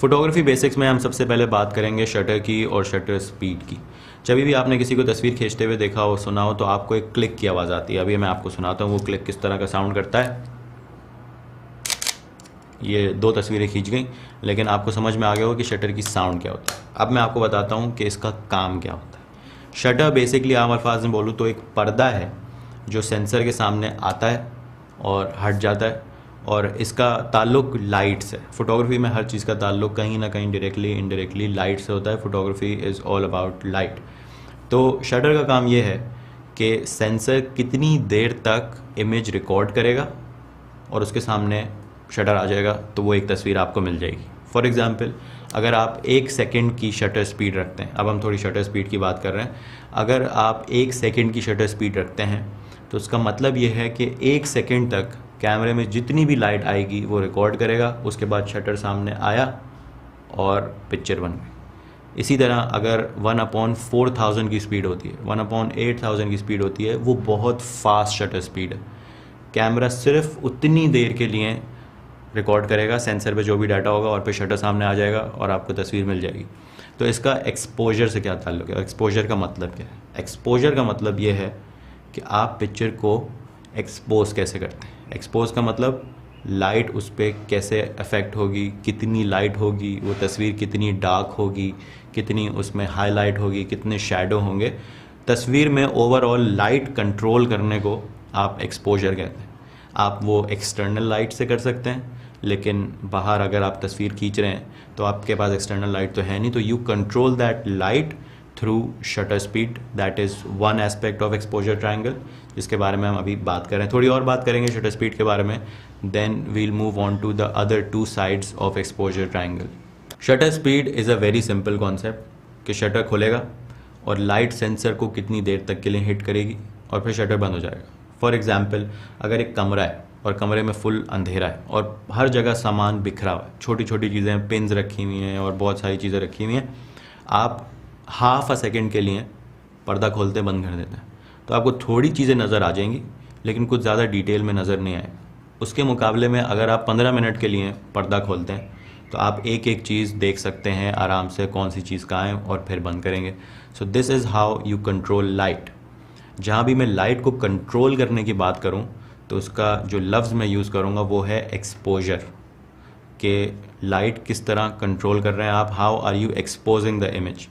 Photography basics में हम सबसे पहले बात करेंगे शटर की और शटर स्पीड की। जब भी आपने किसी को तस्वीर खींचते हुए देखा हो, सुना हो, तो आपको एक क्लिक की आवाज़ आती है। अभी मैं आपको सुनाता हूँ वो क्लिक किस तरह का साउंड करता है। ये 2 तस्वीरें खींच गई, लेकिन आपको समझ में आ गया होगा कि शटर की साउंड क्या होता है। अब मैं आपको बताता हूँ कि इसका काम क्या होता है। शटर बेसिकली आम अल्फाज में बोलूँ तो एक पर्दा है जो सेंसर के सामने आता है और हट जाता है, और इसका ताल्लुक लाइट से। फोटोग्राफी में हर चीज़ का ताल्लुक कहीं ना कहीं डायरेक्टली इनडायरेक्टली लाइट से होता है। Photography is all about light. तो शटर का काम ये है कि सेंसर कितनी देर तक इमेज रिकॉर्ड करेगा और उसके सामने शटर आ जाएगा तो वो एक तस्वीर आपको मिल जाएगी। फॉर एग्ज़ाम्पल, अगर आप 1 सेकेंड की शटर स्पीड रखते हैं, अब हम थोड़ी शटर स्पीड की बात कर रहे हैं। अगर आप 1 सेकेंड की शटर स्पीड रखते हैं तो उसका मतलब ये है कि 1 सेकेंड तक कैमरे में जितनी भी लाइट आएगी वो रिकॉर्ड करेगा, उसके बाद शटर सामने आया और पिक्चर बन गई। इसी तरह अगर 1/4000 की स्पीड होती है, 1/8000 की स्पीड होती है, वो बहुत फास्ट शटर स्पीड है। कैमरा सिर्फ उतनी देर के लिए रिकॉर्ड करेगा, सेंसर पे जो भी डाटा होगा, और फिर शटर सामने आ जाएगा और आपको तस्वीर मिल जाएगी। तो इसका एक्सपोजर से क्या ताल्लुक है? एक्सपोजर का मतलब क्या है? एक्सपोजर का मतलब ये है कि आप पिक्चर को एक्सपोज कैसे करते हैं। एक्सपोज का मतलब लाइट उस पर कैसे अफेक्ट होगी, कितनी लाइट होगी, वो तस्वीर कितनी डार्क होगी, कितनी उसमें हाईलाइट होगी, कितने शैडो होंगे। तस्वीर में ओवरऑल लाइट कंट्रोल करने को आप एक्सपोजर कहते हैं। आप वो एक्सटर्नल लाइट से कर सकते हैं, लेकिन बाहर अगर आप तस्वीर खींच रहे हैं तो आपके पास एक्सटर्नल लाइट तो है नहीं, तो you control that light through shutter speed. That is one aspect of exposure triangle, जिसके बारे में हम अभी बात करें। थोड़ी और बात करेंगे शटर स्पीड के बारे में, then we'll move on to the other 2 sides of exposure triangle. Shutter speed is a very simple concept कि शटर खुलेगा और लाइट सेंसर को कितनी देर तक के लिए हिट करेगी और फिर शटर बंद हो जाएगा। फॉर एग्जाम्पल, अगर एक कमरा है और कमरे में फुल अंधेरा है और हर जगह सामान बिखरा हुआ है, छोटी छोटी चीज़ें, पिन्स रखी हुई हैं और बहुत सारी चीज़ें रखी हुई हैं, आप हाफ अ सेकेंड के लिए पर्दा खोलते बंद कर देते हैं तो आपको थोड़ी चीज़ें नज़र आ जाएंगी, लेकिन कुछ ज़्यादा डिटेल में नज़र नहीं आएगा। उसके मुकाबले में अगर आप 15 मिनट के लिए पर्दा खोलते हैं तो आप एक एक चीज़ देख सकते हैं आराम से, कौन सी चीज़ कहाँ है, और फिर बंद करेंगे। So this is how you control light. जहाँ भी मैं लाइट को कंट्रोल करने की बात करूँ तो उसका जो लफ्ज़ मैं यूज़ करूँगा वो है एक्सपोजर, कि लाइट किस तरह कंट्रोल कर रहे हैं आप, how are you exposing the image.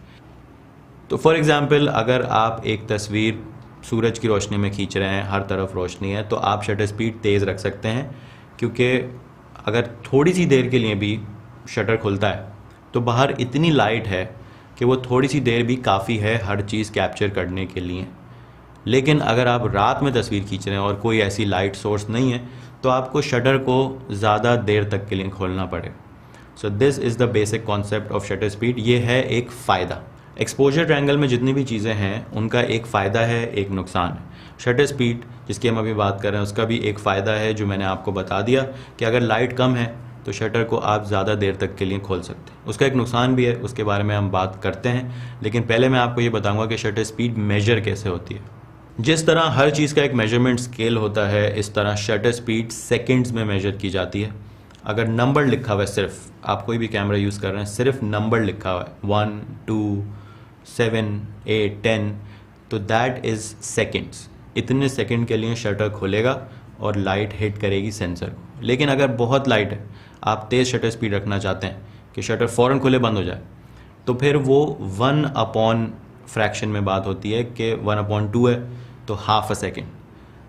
तो फॉर एग्ज़ाम्पल, अगर आप एक तस्वीर सूरज की रोशनी में खींच रहे हैं, हर तरफ रोशनी है, तो आप शटर स्पीड तेज़ रख सकते हैं, क्योंकि अगर थोड़ी सी देर के लिए भी शटर खुलता है तो बाहर इतनी लाइट है कि वो थोड़ी सी देर भी काफ़ी है हर चीज़ कैप्चर करने के लिए। लेकिन अगर आप रात में तस्वीर खींच रहे हैं और कोई ऐसी लाइट सोर्स नहीं है तो आपको शटर को ज़्यादा देर तक के लिए खोलना पड़ेगा। So this is the basic concept of shutter speed. ये है एक फ़ायदा। एक्सपोजर ट्रायंगल में जितनी भी चीज़ें हैं उनका एक फ़ायदा है, एक नुकसान है। शटर स्पीड जिसकी हम अभी बात कर रहे हैं उसका भी एक फ़ायदा है जो मैंने आपको बता दिया कि अगर लाइट कम है तो शटर को आप ज़्यादा देर तक के लिए खोल सकते हैं। उसका एक नुकसान भी है, उसके बारे में हम बात करते हैं, लेकिन पहले मैं आपको ये बताऊँगा कि शटर स्पीड मेजर कैसे होती है। जिस तरह हर चीज़ का एक मेजरमेंट स्केल होता है, इस तरह शटर स्पीड सेकंड्स में मेजर की जाती है। अगर नंबर लिखा हुआ है, सिर्फ आप कोई भी कैमरा यूज़ कर रहे हैं, सिर्फ नंबर लिखा हुआ है 1 2 7 8 10, तो दैट इज़ सेकंड्स। इतने सेकंड के लिए शटर खुलेगा और लाइट हिट करेगी सेंसर को। लेकिन अगर बहुत लाइट है, आप तेज़ शटर स्पीड रखना चाहते हैं कि शटर फ़ौरन खुले बंद हो जाए, तो फिर वो 1 अपॉन फ्रैक्शन में बात होती है कि 1/2 है तो हाफ अ सेकेंड,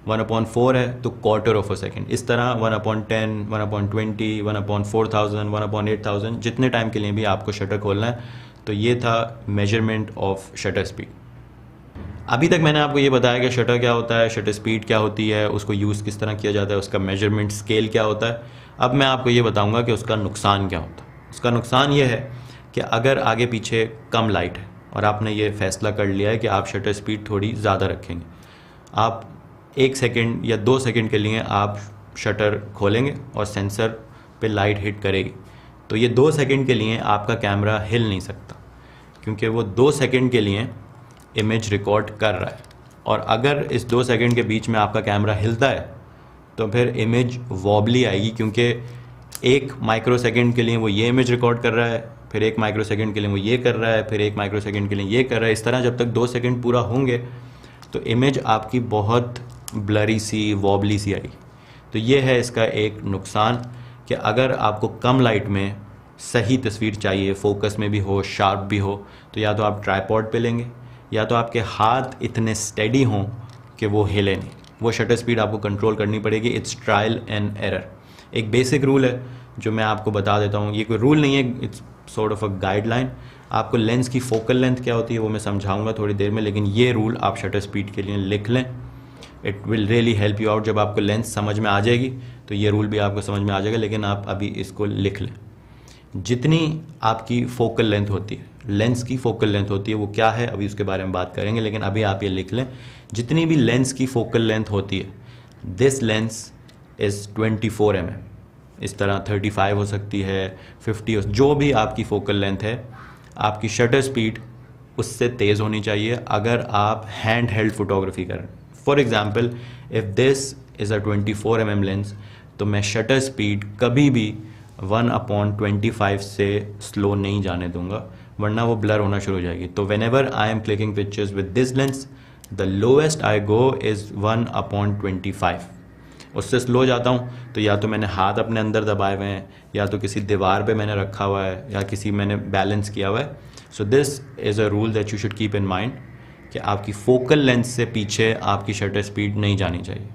1/4 है तो क्वार्टर ऑफ अ सेकेंड। इस तरह 1/10, 1/20, 1/4000, 1/8000, जितने टाइम के लिए भी आपको शटर खोलना है। तो ये था मेजरमेंट ऑफ शटर स्पीड। अभी तक मैंने आपको ये बताया कि शटर क्या होता है, शटर स्पीड क्या होती है, उसको यूज़ किस तरह किया जाता है, उसका मेजरमेंट स्केल क्या होता है। अब मैं आपको ये बताऊंगा कि उसका नुकसान क्या होता है। उसका नुकसान ये है कि अगर आगे पीछे कम लाइट है और आपने ये फैसला कर लिया है कि आप शटर स्पीड थोड़ी ज़्यादा रखेंगे, आप 1 सेकेंड या 2 सेकेंड के लिए आप शटर खोलेंगे और सेंसर पे लाइट हिट करेगी, तो ये 2 सेकेंड के लिए आपका कैमरा हिल नहीं सकता, क्योंकि वो 2 सेकेंड के लिए इमेज रिकॉर्ड कर रहा है। और अगर इस 2 सेकेंड के बीच में आपका कैमरा हिलता है तो फिर इमेज वॉबली आएगी, क्योंकि 1 माइक्रोसेकंड के लिए वो ये इमेज रिकॉर्ड कर रहा है, फिर 1 माइक्रोसेकंड के लिए वो ये कर रहा है, फिर 1 माइक्रोसेकंड के लिए ये कर रहा है। इस तरह जब तक 2 सेकंड पूरा होंगे तो इमेज आपकी बहुत ब्लरी सी, वॉबली सी आई। तो ये है इसका एक नुकसान कि अगर आपको कम लाइट में सही तस्वीर चाहिए, फोकस में भी हो, शार्प भी हो, तो या तो आप ट्राइपॉड पे लेंगे या तो आपके हाथ इतने स्टेडी हों कि वो हिले नहीं। वो शटर स्पीड आपको कंट्रोल करनी पड़ेगी। It's trial and error. एक बेसिक रूल है जो मैं आपको बता देता हूँ। ये कोई रूल नहीं है, it's sort of a guideline. आपको लेंस की फोकल लेंथ क्या होती है वो मैं समझाऊंगा थोड़ी देर में, लेकिन ये रूल आप शटर स्पीड के लिए लिख लें। It will really help you out. जब आपको लेंस समझ में आ जाएगी तो ये रूल भी आपको समझ में आ जाएगा, लेकिन आप अभी इसको लिख लें। जितनी आपकी फोकल लेंथ होती है, लेंस की फोकल लेंथ होती है, वो क्या है अभी उसके बारे में बात करेंगे, लेकिन अभी आप ये लिख लें। जितनी भी लेंस की फोकल लेंथ होती है, दिस लेंस इज़ 24 mm। इस तरह 35 हो सकती है, 50 जो भी आपकी फोकल लेंथ है, आपकी शटर स्पीड उससे तेज़ होनी चाहिए अगर आप हैंड हेल्ड फोटोग्राफी करें। For example, if this is a 24 mm lens, तो मैं शटर स्पीड कभी भी 1/25 से स्लो नहीं जाने दूंगा, वरना वो ब्लर होना शुरू हो जाएगी। तो when ever I am clicking pictures with this lens, the lowest I go is 1/25। उससे स्लो जाता हूँ तो या तो मैंने हाथ अपने अंदर दबाए हुए हैं, या तो किसी दीवार पे मैंने रखा हुआ है, या किसी मैंने बैलेंस किया हुआ है। So this is a rule that you should keep in mind कि आपकी फोकल लेंथ से पीछे आपकी शटर स्पीड नहीं जानी चाहिए।